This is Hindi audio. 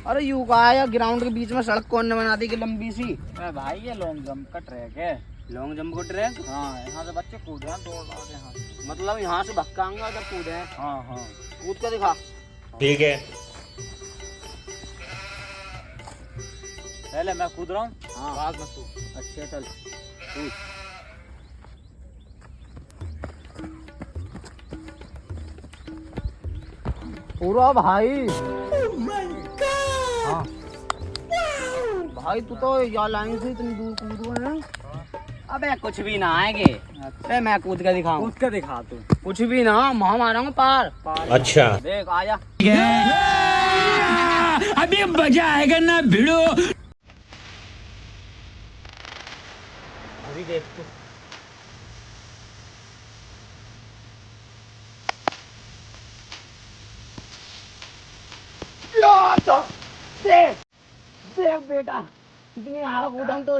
अरे यू कहा है ग्राउंड के बीच में सड़क कौन ने बना दी कि लंबी सी। अरे भाई ये लॉन्ग जंप का ट्रैक है। लॉन्ग जंप को ट्रैक? हाँ यहाँ से बच्चे कूद रहे हैं दौड़ रहे हैं यहाँ से। मतलब यहाँ से भक्काएंगे उधर कूदे हैं? हाँ हाँ कूद के दिखा। ठीक है। पहले मैं कूद रहा हूँ। हाँ बाद में तू। अच्छे चल कूद। पूरा भाई। हाँ भाई तू तो या लाइन से इतनी दूर कूद रहा है। अबे कुछ भी ना आएंगे। अरे मैं कूद के दिखाऊं? कूद के दिखा तू। कुछ भी ना, मैं मारूंगा पार। अच्छा देख आजा। अभी मजा आएगा ना भिड़ो। अभी देख तू। देख देख बेटा कितनी हारा कूदा तो